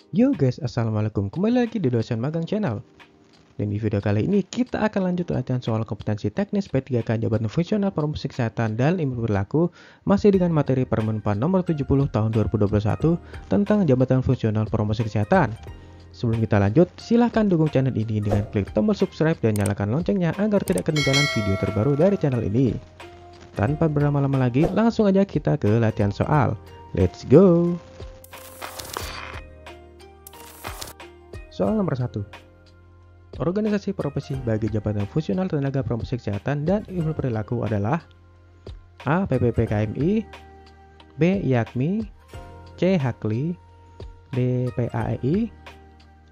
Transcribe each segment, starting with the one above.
Yo guys, assalamualaikum. Kembali lagi di Dosen Magang Channel. Dan di video kali ini kita akan lanjut latihan soal kompetensi teknis P3K Jabatan Fungsional Promosi Kesehatan dan Ilmu Perilaku masih dengan materi Permenpan nomor 70 tahun 2021 tentang Jabatan Fungsional Promosi Kesehatan. Sebelum kita lanjut, silahkan dukung channel ini dengan klik tombol subscribe dan nyalakan loncengnya agar tidak ketinggalan video terbaru dari channel ini. Tanpa berlama-lama lagi, langsung aja kita ke latihan soal. Let's go! Soal nomor 1. Organisasi profesi bagi jabatan fungsional tenaga promosi kesehatan dan ilmu perilaku adalah A. PPPKMI, B. IAKMI, C. HAKLI, D. PAEI,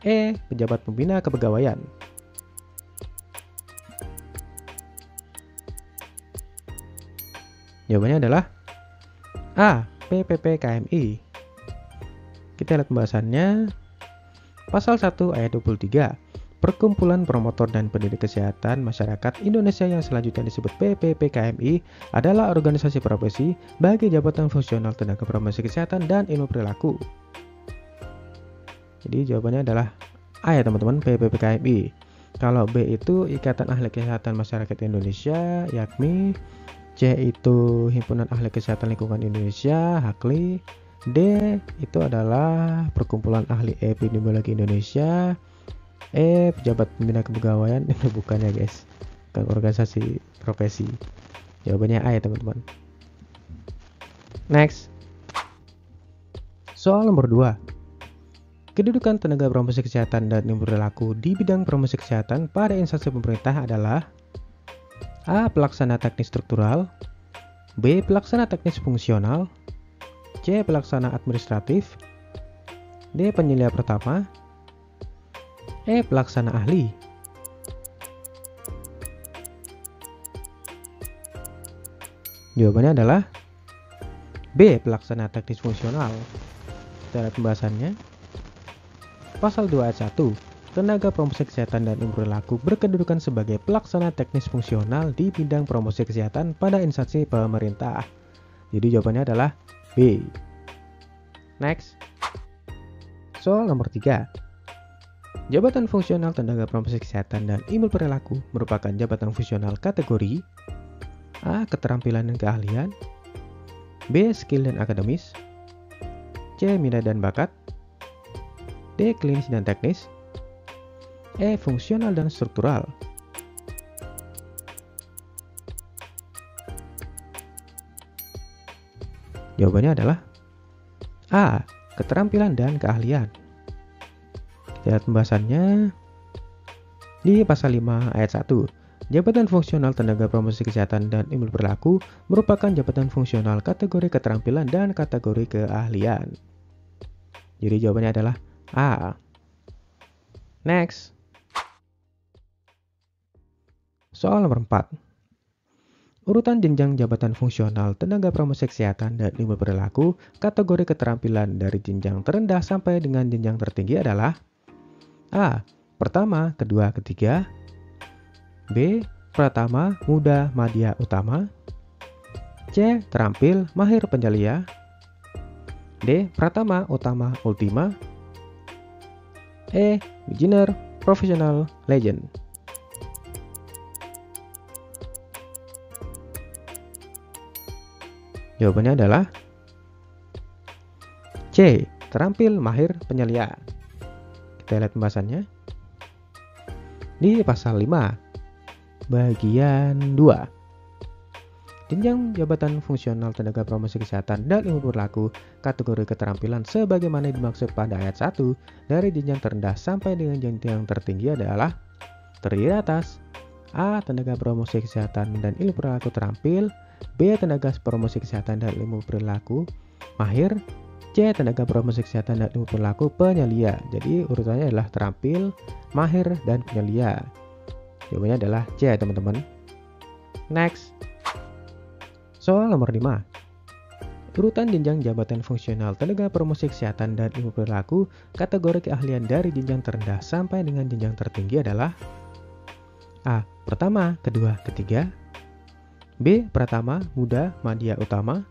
E. Pejabat Pembina Kepegawaian. Jawabannya adalah A. PPPKMI. Kita lihat pembahasannya. Pasal 1 ayat 23. Perkumpulan Promotor dan Pendidik Kesehatan Masyarakat Indonesia yang selanjutnya disebut PPPKMI adalah organisasi profesi bagi jabatan fungsional tenaga promosi kesehatan dan ilmu perilaku. Jadi jawabannya adalah A ya teman-teman, PPPKMI. Kalau B itu Ikatan Ahli Kesehatan Masyarakat Indonesia, IAKMI. C itu Himpunan Ahli Kesehatan Lingkungan Indonesia, HAKLI. D itu adalah Perkumpulan Ahli Epidemiologi Indonesia. E. Pejabat Pembina Kepegawaian. Bukan ya guys, bukan organisasi profesi. Jawabannya A ya teman-teman. Next. Soal nomor 2. Kedudukan tenaga promosi kesehatan dan ilmu perilaku di bidang promosi kesehatan pada instansi pemerintah adalah A. Pelaksana teknis struktural, B. Pelaksana teknis fungsional, C. Pelaksana administratif, D. Penyelia pertama, E. Pelaksana ahli. Jawabannya adalah B. Pelaksana teknis fungsional. Kita lihat pembahasannya. Pasal 2 ayat 1. Tenaga promosi kesehatan dan ilmu perilaku berkedudukan sebagai pelaksana teknis fungsional di bidang promosi kesehatan pada instansi pemerintah. Jadi jawabannya adalah B. Next. Soal nomor 3. Jabatan fungsional tenaga promosi kesehatan dan ilmu perilaku merupakan jabatan fungsional kategori A. Keterampilan dan keahlian, B. Skill dan akademis, C. Minat dan bakat, D. Klinis dan teknis, E. Fungsional dan struktural. Jawabannya adalah A. Keterampilan dan keahlian. Kita lihat pembahasannya di pasal 5 ayat 1. Jabatan fungsional tenaga promosi kesehatan dan ilmu perilaku merupakan jabatan fungsional kategori keterampilan dan kategori keahlian. Jadi jawabannya adalah A. Next. Soal nomor 4. Urutan jenjang jabatan fungsional tenaga promosi kesehatan dan ilmu perilaku kategori keterampilan dari jenjang terendah sampai dengan jenjang tertinggi adalah A. Pertama, kedua, ketiga, B. Pratama, muda, madya, utama, C. Terampil, mahir, penyelia, D. Pratama, utama, ultima, E. Beginner, professional, legend. Jawabannya adalah C. Terampil, mahir, penyelia. Kita lihat pembahasannya di pasal 5 bagian 2. Jenjang jabatan fungsional tenaga promosi kesehatan dan ilmu perilaku kategori keterampilan sebagaimana dimaksud pada ayat 1 dari jenjang terendah sampai dengan jenjang tertinggi adalah terdiri atas A. Tenaga promosi kesehatan dan ilmu perilaku terampil, B. Tenaga promosi kesehatan dan ilmu perilaku mahir, C. Tenaga promosi kesehatan dan ilmu perilaku penyelia. Jadi urutannya adalah terampil, mahir, dan penyelia. Jawabannya adalah C ya teman-teman. Next. Soal nomor 5. Urutan jenjang jabatan fungsional tenaga promosi kesehatan dan ilmu perilaku kategori keahlian dari jenjang terendah sampai dengan jenjang tertinggi adalah A. Pertama, kedua, ketiga, B. Pratama, muda, madya, utama,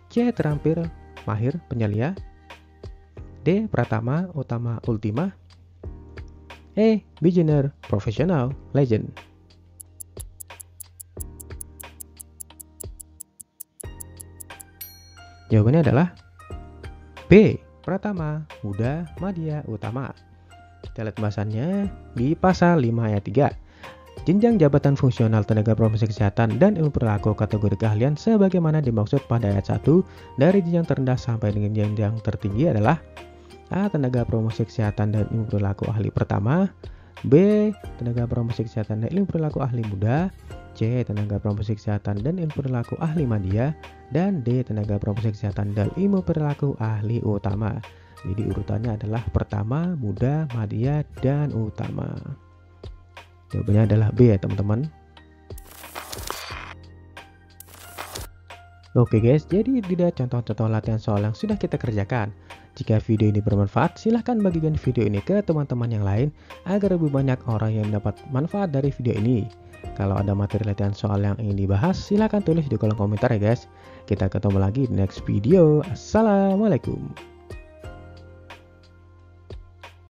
C. Terampil, mahir, penyelia, D. Pratama, Utama, Ultima. E. Beginner, Professional, Legend. Jawabannya adalah B. Pratama, Muda, Madya, Utama. Kita lihat pembahasannya di pasal 5 ayat 3. Jenjang jabatan fungsional tenaga profesi kesehatan dan ilmu perilaku kategori keahlian sebagaimana dimaksud pada ayat 1 dari jenjang terendah sampai dengan jenjang tertinggi adalah A. Tenaga promosi kesehatan dan ilmu perilaku ahli pertama, B. Tenaga promosi kesehatan dan ilmu perilaku ahli muda, C. Tenaga promosi kesehatan dan ilmu perilaku ahli madya, dan D. Tenaga promosi kesehatan dan ilmu perilaku ahli utama. Jadi urutannya adalah pertama, muda, madya, dan utama. Jawabannya adalah B ya teman-teman. Oke guys, jadi tidak contoh-contoh latihan soal yang sudah kita kerjakan. Jika video ini bermanfaat, silahkan bagikan video ini ke teman-teman yang lain agar lebih banyak orang yang mendapat manfaat dari video ini. Kalau ada materi latihan soal yang ingin dibahas, silahkan tulis di kolom komentar ya guys. Kita ketemu lagi di next video. Assalamualaikum.